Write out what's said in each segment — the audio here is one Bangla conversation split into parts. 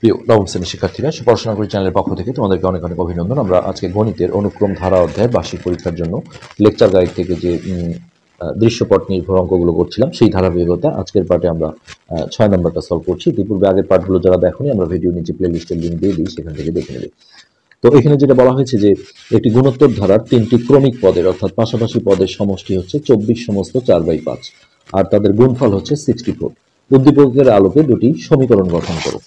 প্রিয় নবম শ্রেণীর শিক্ষার্থীরা, পড়াশোনা করি চ্যানেলের পক্ষ থেকে তোমাদেরকে অনেক অনেক অভিনন্দন। আমরা আজকে গণিতের অনুক্রম ধারা অধ্যায়ের বার্ষিক পরীক্ষার জন্য লেকচার গাইড থেকে যে দৃশ্যপট নির্ভর অঙ্কগুলো করছিলাম সেই ধারাবাহিকতা আজকের পার্টে আমরা 6 নম্বরটা সলভ করছি। ইতিপূর্বে আগের পার্টগুলো যারা দেখোনি, আমরা ভিডিও নিচে প্লে লিস্টের লিঙ্ক দিয়ে দিই, সেখান থেকে দেখে নেবে। তো এখানে যেটা বলা হয়েছে যে একটি গুণোত্তর ধারার 3টি ক্রমিক পদের অর্থাৎ পাশাপাশি পদের সমষ্টি হচ্ছে 24 সমস্ত 4/5 আর তাদের গুণফল হচ্ছে 64। উদ্দীপকের আলোকে দুটি সমীকরণ গঠন করো।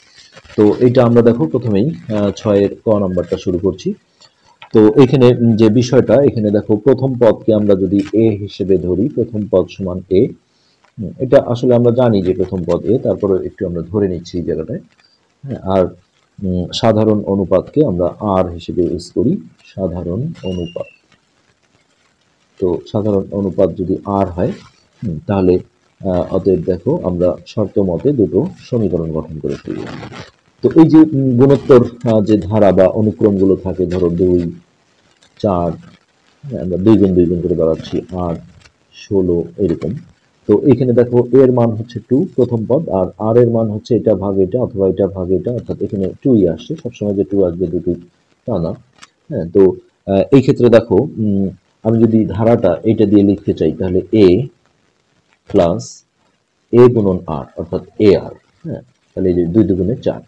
তো এইটা আমরা দেখো প্রথমেই 6-এর ক নাম্বারটা শুরু করছি। তো এখানে যে বিষয়টা, এখানে দেখো প্রথম পদকে আমরা যদি এ হিসেবে ধরি, প্রথম পদ সমান এ, এটা আসলে আমরা জানি যে প্রথম পদ এ, তারপরে একটু আমরা ধরে নিচ্ছি এই জায়গাটায়। আর সাধারণ অনুপাতকে আমরা আর হিসেবে ইউজ করি, সাধারণ অনুপাত। তো সাধারণ অনুপাত যদি আর হয় তাহলে অতএব দেখো আমরা শর্ত মতে দুটো সমীকরণ গঠন করে ফেলব। তো এই যে গুণোত্তর যে ধারা বা অনুক্রমগুলো থাকে, ধরো 2, 4, আমরা 2 গুণ 2 গুণ করে বাড়াচ্ছি, 8, 16 এরকম। তো এখানে দেখো এর মান হচ্ছে 2 প্রথম পদ, আর আর এর মান হচ্ছে এটা ভাগ এটা অথবা এটা ভাগ এটা, অর্থাৎ এখানে 2ই আসছে। সবসময় যে 2 আসবে দুটোই তা না। হ্যাঁ, তো এই ক্ষেত্রে দেখো আমি যদি ধারাটা এটা দিয়ে লিখতে চাই তাহলে এ প্লাস এ গুণন আর, অর্থাৎ এ আর। হ্যাঁ, তাহলে এই যে 2 দুগুণে 4।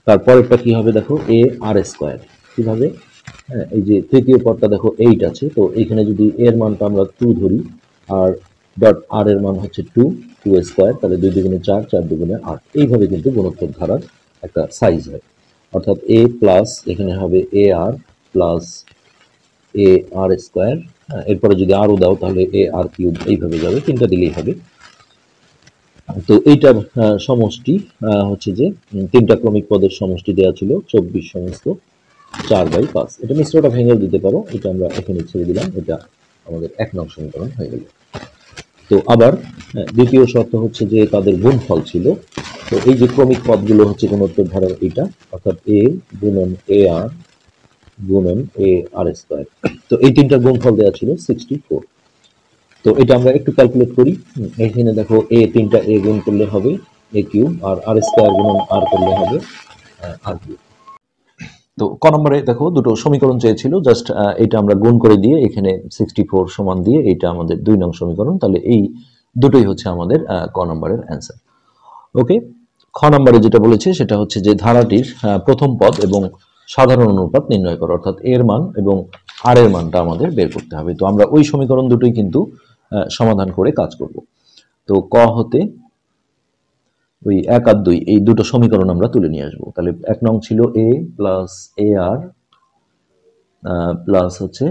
তারপরেরটা কি হবে দেখো, এ আর স্কোয়ার। কিভাবে? হ্যাঁ, এই যে তৃতীয় পদটা দেখো 8 আছে, তো এখানে যদি এর মানটা আমরা 2 ধরি আর ডট আর এর মান হচ্ছে 2 স্কোয়ার, তাহলে 2 দুগুণে 4, 4 দুগুণে 8। এইভাবে কিন্তু গুণোত্তর ধারার একটা সাইজ হয়। অর্থাৎ এ প্লাস এখানে হবে এ আর প্লাস এ আর স্কোয়ার, এরপরে যদি আরও দাও তাহলে এ আর কিউব, এইভাবে যাবে, তিনটা দিলেই হবে। তো এইটার সমষ্টি হচ্ছে যে তিনটা ক্রমিক পদের সমষ্টি দেওয়া ছিল 24 সমস্ত 4/5। এটা মিশ্রটা ভেঙে দিতে পারো, এটা আমরা এখানে ছেড়ে দিলাম, এটা আমাদের 1 নং সমীকরণ হয়ে গেল। তো আবার দ্বিতীয় শর্ত হচ্ছে যে তাদের গুণফল ছিল। তো এই যে ক্রমিক পদগুলো হচ্ছে গুণোত্তর ধারার এটা, অর্থাৎ এ গুণন এ আর গুণন এ আর স্কোয়ার। তো এই তিনটার গুণফল দেওয়া ছিল 64। তো এটা আমরা একটু ক্যালকুলেট করি। এখানে দেখো এ তিনটা এ গুণ করলে হবে এ কিউব, আর আর স্কোয়ার গুণন আর করলে হবে আর কিউব। তো ক নম্বরে দেখো দুটো সমীকরণ চেয়েছিল, জাস্ট এটা আমরা গুণ করে দিয়ে এখানে 64 সমান দিয়ে এটা আমাদের 2 নং সমীকরণ। তাহলে এই দুটোই হচ্ছে আমাদের ক নম্বরের অ্যান্সার। ওকে, খ নম্বরে যেটা বলেছে সেটা হচ্ছে যে ধারাটির প্রথম পদ এবং সাধারণ অনুপাত নির্ণয় করো, অর্থাৎ এর মান এবং আর এর মানটা আমাদের বের করতে হবে। তো আমরা ওই সমীকরণ দুটোই কিন্তু সমাধান করে কাজ করব। তো ক হতে ওই 1 আর 2 এই দুটো সমীকরণ আমরা তুলে নিয়ে আসবো। তাহলে 1 নং ছিল এ প্লাস এ আর প্লাস হচ্ছে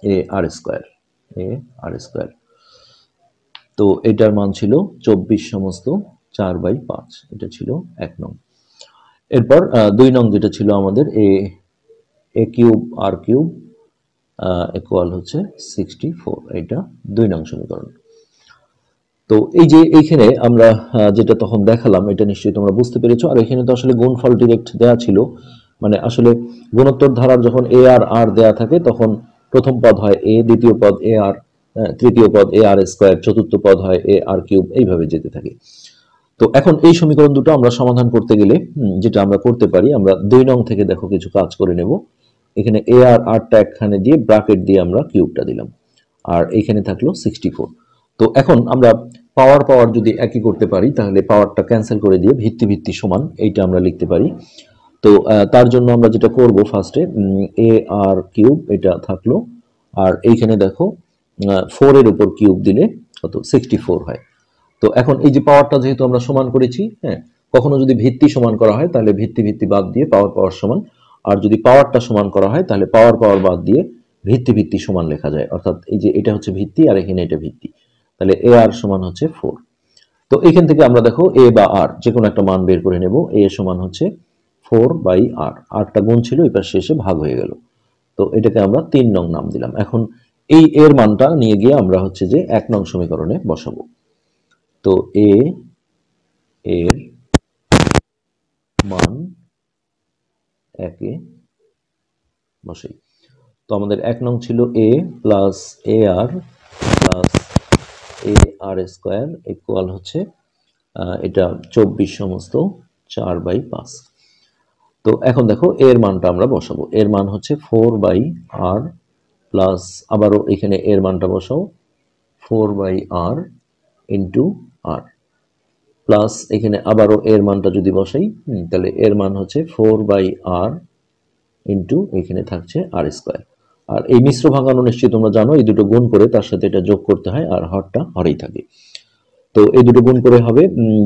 এ আর স্কোয়ার, এ আর স্কোয়ার। তো এটার মান ছিল 24 সমস্ত 4/5, এটা ছিল 1 নং। এরপর 2 নং যেটা ছিল আমাদের এ কিউব আর কিউব ইকুয়াল হচ্ছে 64, এটা 2 নং সমীকরণ। তো এই যে এইখানে আমরা যেটা তখন দেখালাম, এটা নিশ্চয়ই তোমরা বুঝতে পেরেছো। আর এখানে তো আসলে গুণফল ডিরেক্ট দেয়া ছিল, মানে আসলে গুণোত্তর ধারার যখন এ আর আর দেয়া থাকে তখন প্রথম পদ হয় এ, দ্বিতীয় পদ এ আর, তৃতীয় পদ এ আর স্কোয়ার, চতুর্থ পদ হয় এ আর কিউব, এইভাবে যেতে থাকে। তো এখন এই সমীকরণ দুটো আমরা সমাধান করতে গেলে যেটা আমরা করতে পারি, আমরা 2 নং থেকে দেখো কিছু কাজ করে নেব। এখানে এ আর আরটা একখানে দিয়ে ব্র্যাকেট দিয়ে আমরা কিউবটা দিলাম, আর এখানে থাকলো 64। তো এখন আমরা পাওয়ার পাওয়ার যদি একই করতে পারি তাহলে পাওয়ারটা ক্যান্সেল করে দিয়ে ভিত্তি ভিত্তি সমান এইটা আমরা লিখতে পারি। তো তার জন্য আমরা যেটা করব, ফার্স্টে এ আর কিউব এটা থাকলো, আর এইখানে দেখো 4 এর উপর কিউব দিলে কত 64 হয়। তো এখন এই যে পাওয়ারটা যেহেতু আমরা সমান করেছি, হ্যাঁ, কখনো যদি ভিত্তি সমান করা হয় তাহলে ভিত্তি ভিত্তি বাদ দিয়ে পাওয়ার পাওয়ার সমান, আর যদি পাওয়ারটা সমান করা হয় তাহলে পাওয়ার পাওয়ার বাদ দিয়ে ভিত্তি ভিত্তি সমান লেখা যায়। অর্থাৎ এই যে এটা হচ্ছে ভিত্তি আর এখানে এটা ভিত্তি, তাহলে এ আর সমান হচ্ছে 4। তো এখান থেকে আমরা দেখো এ বা আর যে কোনো একটা মান বের করে নেব। এ সমান হচ্ছে 4/r, আরটা গুণ ছিল এই পাশে এসে ভাগ হয়ে গেল। তো এটাকে আমরা 3 নং নাম দিলাম। এখন এই এর মানটা নিয়ে গিয়ে আমরা হচ্ছে যে 1 নং সমীকরণে বসাবো। তো এ এর মান 1-এ বসাই। তো আমাদের 1 নং ছিল এ প্লাস এ আর প্লাস এ আর স্কোয়ার ইকুয়াল হচ্ছে এটা 24 সমস্ত 4/5। তো এখন দেখো এর মানটা আমরা বসাবো, এর মান হচ্ছে 4/r প্লাস, আবারও এখানে এর মানটা বসাও 4/r ইন্টু আর, প্লাস এখানে আবারও এর মানটা যদি বসাই, তাহলে এর মান হচ্ছে 4/r ইন্টু এখানে থাকছে আর স্কোয়ার। আর এই মিশ্র ভাঙানো নিশ্চয়ই তোমরা জানো, এই দুটো গুণ করে তার সাথে এটা যোগ করতে হয়, আর হরটা হরেই থাকে। তো এই দুটো গুণ করে হবে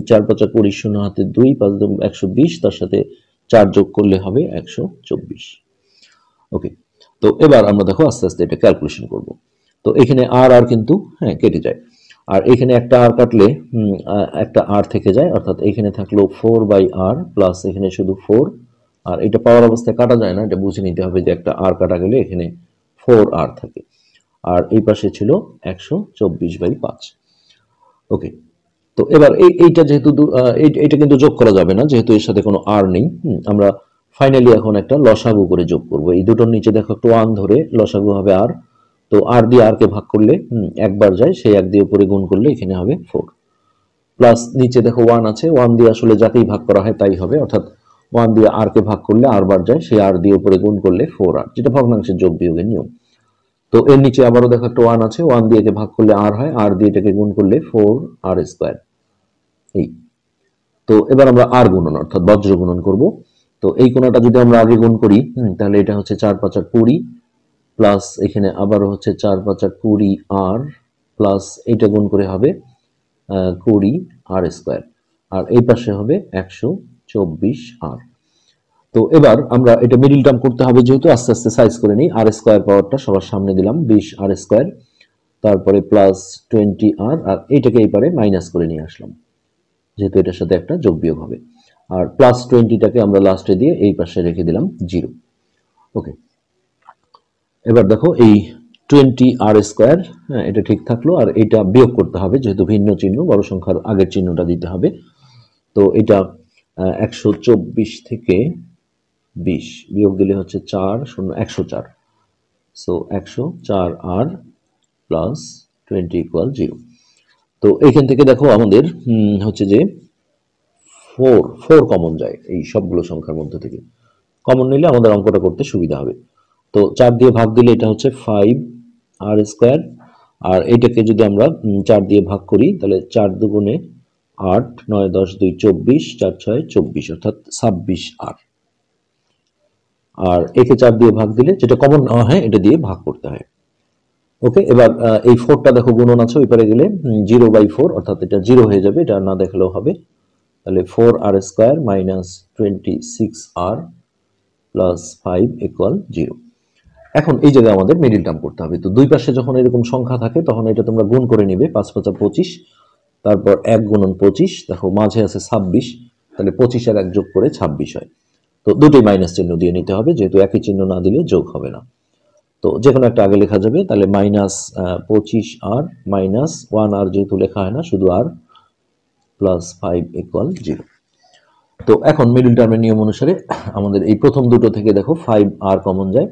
4×5 = 20, 0 হাতে 2, 5 × 120, তার সাথে 4 যোগ করলে হবে 124। ওকে, তো এবার আমরা দেখো আস্তে আস্তে এটা ক্যালকুলেশন করব। তো এখানে আর আর কিন্তু কেটে যায়, আর এখানে একটা আর কাটলে একটা আর থেকে যায়, অর্থাৎ এখানে থাকলো 4/r প্লাস এখানে শুধু 4, আর এটা পাওয়ার অবস্থায় কাটা যায় না, এটা বুঝে নিতে হবে যে একটা আর কাটা গেলে এখানে 4r থাকে, আর এই পাশে ছিল 124/5। ওকে, তো এবার এইটা যেহেতু এইটা কিন্তু যোগ করা যাবে না, যেহেতু এর সাথে কোনো আর নেই। আমরা ফাইনালি এখন একটা লসাগু করে যোগ করব। এই দুটোর নিচে দেখো একটু 1 ধরে লসাগু হবে আর, তো আর দিয়ে আর কে ভাগ করলে একবার যায়, সেই এক দিয়ে উপরে গুণ করলে এখানে হবে 4, প্লাস নিচে দেখো 1 আছে, 1 দিয়ে আসলে যাতেই ভাগ করা হয় তাই হবে, অর্থাৎ 1 দিয়ে আর কে ভাগ করলে আর বার যায়, সেই আর দিয়ে উপরে গুণ করলে 4r, যেটা ভগ্নাংশের যোগ বিয়োগের নিয়ম। তো এর নিচে আবারও দেখো একটা 1 আছে, 1 দিয়ে একে ভাগ করলে আর হয়, আর দিয়ে এটাকে গুণ করলে 4r²। এই, তো এবার আমরা আর গুণন অর্থাৎ বজ্র গুণন করব। তো এই কোণাটা যদি আমরা আগে গুণ করি, তাহলে এটা হচ্ছে 4×5 = 20, প্লাস এখানে আবারও হচ্ছে 4×5 = 20r, প্লাস এটা গুণ করে হবে 20r², আর এই পাশে হবে 124r। তো এবার আমরা এটা মিডিল টার্ম করতে হবে, যেহেতু আস্তে আস্তে সাইজ করে নিই। r² পাওয়ারটা সবার সামনে দিলাম 20r², তারপরে প্লাস 20r, আর এইটাকে এই পারে মাইনাস করে নিয়ে আসলাম, যেহেতু এটার সাথে একটা যোগ বিয়োগ হবে, আর প্লাস 20টাকে আমরা লাস্টে দিয়ে এই পাশে রেখে দিলাম 0। ওকে, এবার দেখো এই 20r², এটা ঠিক থাকলো, আর এটা বিয়োগ করতে হবে, যেহেতু ভিন্ন চিহ্ন, বড় সংখ্যার আগের চিহ্নটা দিতে হবে। তো এটা 124 থেকে 20 বিয়োগ দিলে হচ্ছে 4 0 104, সো 104r প্লাস 20 = 0। তো এইখান থেকে দেখো আমাদের হচ্ছে যে 4 কমন যায় এই সবগুলো সংখ্যার মধ্যে থেকে, কমন নিলে আমাদের অঙ্কটা করতে সুবিধা হবে। তো 4 দিয়ে ভাগ দিলে এটা হচ্ছে 5r², আর এটাকে যদি আমরা 4 দিয়ে ভাগ করি, তাহলে 4 দুগুণে 8, 9 10 2 24, 4 6 24, অর্থাৎ 26r। আর একে 4 দিয়ে ভাগ দিলে, যেটা কমন নেওয়া হয় এটা দিয়ে ভাগ করতে হয়। ওকে, এবার এই 4টা দেখো গুণন আছে, ওই পারে গেলে 0/4, অর্থাৎ এটা 0 হয়ে যাবে, এটা না দেখলেও হবে। তাহলে 4r² মাইনাস 26r প্লাস 5 = 0। এখন এই জায়গায় আমাদের মিডিল টার্ম করতে হবে। তো দুই পাশে যখন এরকম সংখ্যা থাকে তখন এটা তোমরা গুণ করে নিবে, 5×5 = 25, তারপর 1 গুণন 25, দেখো মাঝে আছে 26, তাহলে 25 আর 1 যোগ করে 26 হয়। তো দুটোই মাইনাস চিহ্ন দিয়ে নিতে হবে, যেহেতু একই চিহ্ন না দিলে যোগ হবে না। তো যে কোনো একটা আগে লেখা যাবে, তাহলে মাইনাস 25r মাইনাস 1r, যেহেতু লেখা হয় না শুধু r, প্লাস 5 = 0। তো এখন মিডল টার্মের নিয়ম অনুসারে আমাদের এই প্রথম দুটো থেকে দেখো 5r কমন যায়,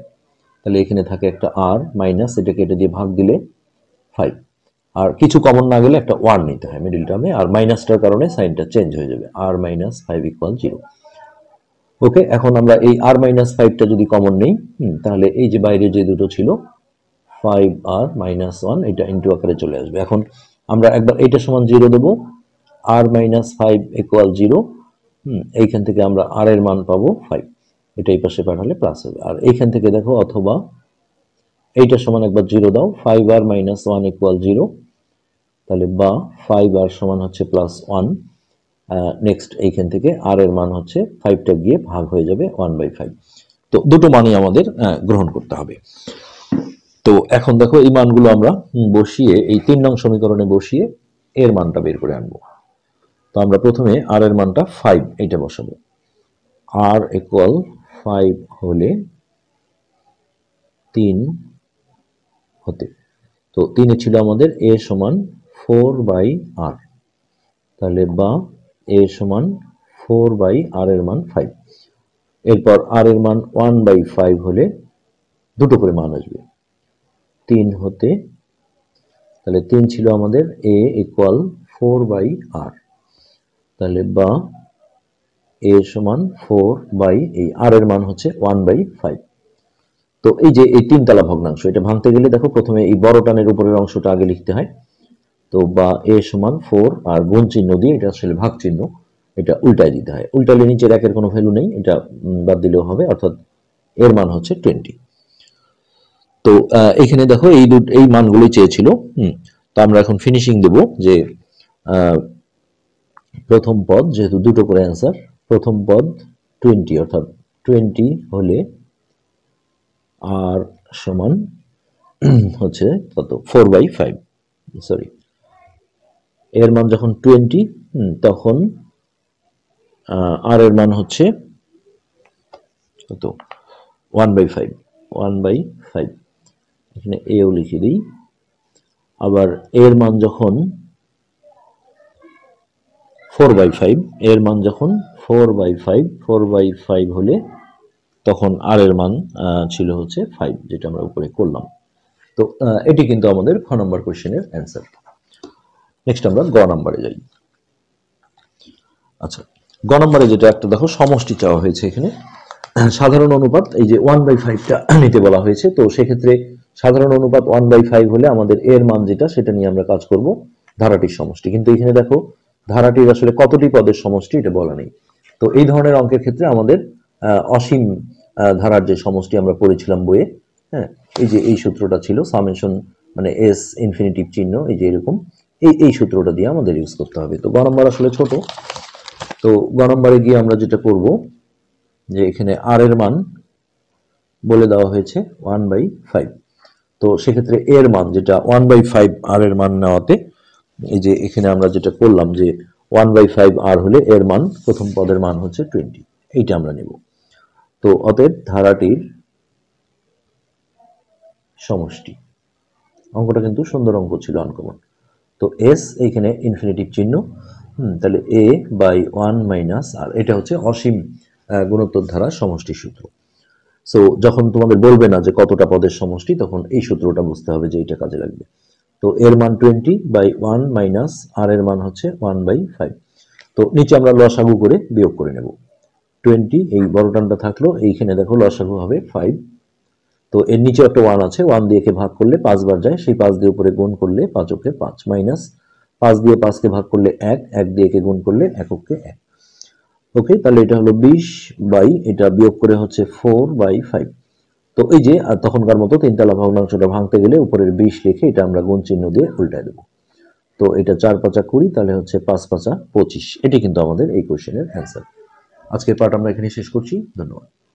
তাহলে এখানে থাকে একটা r মাইনাস, এটাকে এটা দিয়ে ভাগ দিলে 5, আর কিছু কমন না গেলে একটা 1 নিতে হয় মিডল টার্মে, আর মাইনাসটার কারণে সাইনটা চেঞ্জ হয়ে যাবে, r মাইনাস 5 = 0। ওকে, এখন আমরা এই r মাইনাস 5টা যদি কমন নেই, তাহলে এই যে বাইরে যে দুটো ছিল 5r মাইনাস 1, এটা ইন্টু আকারে চলে আসবে। এখন আমরা একবার এইটা সমান 0 দেবো, r মাইনাস 5 = 0। এইখান থেকে আমরা r এর মান পাবো 5, এটা এই পাশে পাঠালে প্লাস হবে। আর এইখান থেকে দেখো, অথবা এইটা সমান একবার 0 দাও, 5r মাইনাস 1 = 0, তাহলে বা 5r সমান হচ্ছে প্লাস 1। নেক্সট এইখান থেকে r এর মান হচ্ছে 5টা গিয়ে ভাগ হয়ে যাবে 1/5। তো দুটো মানই আমাদের গ্রহণ করতে হবে। তো এখন দেখো এই মানগুলো আমরা বসিয়ে, এই 3 নং সমীকরণে বসিয়ে এর মানটা বের করে আনবো। তো আমরা প্রথমে r এর মানটা 5 এইটা বসাবো, r = 5 হলে 3 হতে, তো 3 ছিল আমাদের a সমান 4/r, তাহলে বা a সমান 4/r এর মান 5। এরপর r এর মান 1/5 হলে দুটো করে মান আসবে 3 হতে, তাহলে 3 ছিল আমাদের a = 4/r, তাহলে বা এ সমান 4 এই আর এর মান হচ্ছে 1/5। তো এই যে এই তিনতলা ভগ্নাংশ, এটা ভাঙতে গেলে দেখো প্রথমে এই বড় টানের উপরের অংশটা আগে লিখতে হয়। তো বা এ সমান 4 আর গুণ চিহ্ন দিয়ে, এটা আসলে ভাগ চিহ্ন, এটা উল্টায় দিতে হয়। উল্টালে নিচের একের কোনো ভ্যালু নেই, এটা বাদ দিলেও হবে, অর্থাৎ এর মান হচ্ছে 20। তো এখানে দেখো এই মানগুলোই চেয়েছিল। তো আমরা এখন ফিনিশিং দেব যে প্রথম পদ, যেহেতু দুটো করে অ্যান্সার, প্রথম পদ 20, অর্থাৎ 20 হলে আর সমান হচ্ছে কত, 4/5। সরি, এর মান যখন 20, তখন আর এর মান হচ্ছে কত, 1/5। 1/5 এখানে এও লিখে দিই। আবার এর মান যখন 4/5, এর মান যখন 4/5 হলে তখন আর এর মান ছিল হচ্ছে 5, যেটা আমরা উপরে করলাম। তো এটি কিন্তু আমাদের খ নম্বর কোশ্চেনের অ্যান্সার। নেক্সট আমরা গ নম্বরে যাই। আচ্ছা, গ নম্বরে যেটা একটা দেখো সমষ্টি চাওয়া হয়েছে এখানে। সাধারণ অনুপাত, এই যে 1/5টা নিতে বলা হয়েছে। তো সেক্ষেত্রে সাধারণ অনুপাত 1/5 হলে আমাদের এর মান যেটা, সেটা নিয়ে আমরা কাজ করব, ধারাটির সমষ্টি। কিন্তু এখানে দেখো ধারাটির আসলে কতটি পদের সমষ্টি এটা বলা নেই। তো এই ধরনের অঙ্কের ক্ষেত্রে আমাদের অসীম ধারার যে সমষ্টি আমরা পড়েছিলাম বইয়ে, হ্যাঁ, এই যে এই সূত্রটা ছিল সামেশন, মানে এস ইনফিনিটিভ চিহ্ন, এই যে এরকম, এই সূত্রটা দিয়ে আমাদের ইউজ করতে হবে। তো গ নম্বর আসলে ছোট। তো গ নম্বরে গিয়ে আমরা যেটা করব, যে এখানে আর এর মান বলে দেওয়া হয়েছে 1/5। তো সেক্ষেত্রে এর মান যেটা 1/5 আর এর মান নেওয়াতে, এই যে এখানে আমরা যেটা করলাম যে 1/5 আর হলে এর মান, প্রথম পদের মান হচ্ছে 20, এইটা আমরা নেব। তো অতএব ধারাটির সমষ্টি, অঙ্কটা কিন্তু সুন্দর অঙ্ক ছিল, আনকমন। তো এস এইখানে ইনফিনিটিভ চিহ্ন, তাহলে এ বাই 1 মাইনাস আর, এটা হচ্ছে অসীম গুণোত্তর ধারা সমষ্টি সূত্র। সো যখন তোমাদের বলবে না যে কতটা পদের সমষ্টি, তখন এই সূত্রটা বুঝতে হবে যে এটা কাজে লাগবে। তো এর মান 20/1 মাইনাস আর এর মান হচ্ছে 1/5। তো নিচে আমরা লসাগু করে বিয়োগ করে নেব। 20 এই বড় টানটা থাকলো, এইখানে দেখো লসাগু হবে 5। তো এর নিচে একটা 1 আছে, 1 দিয়ে কে ভাগ করলে 5 বার যায়, সেই 5 দিয়ে উপরে গুণ করলে 5 ওকে 5, মাইনাস 5 দিয়ে 5 কে ভাগ করলে 1, 1 দিয়ে কে গুণ করলে 1 ওকে 1। ওকে, তাহলে এটা হলো 20 বাই, এটা বিয়োগ করে হচ্ছে 4/5। তো এই যে তখনকার মতো তিনতলা ভগ্নাংশটা ভাঙতে গেলে উপরের 20 লিখে এটা আমরা গুণ চিহ্ন দিয়ে উল্টায় দেবো। তো এটা 4×5 20, তাহলে হচ্ছে 5×5 25। এটি কিন্তু আমাদের এই কোশ্চেনের অ্যান্সার। আজকের পার্ট আমরা এখানে শেষ করছি। ধন্যবাদ।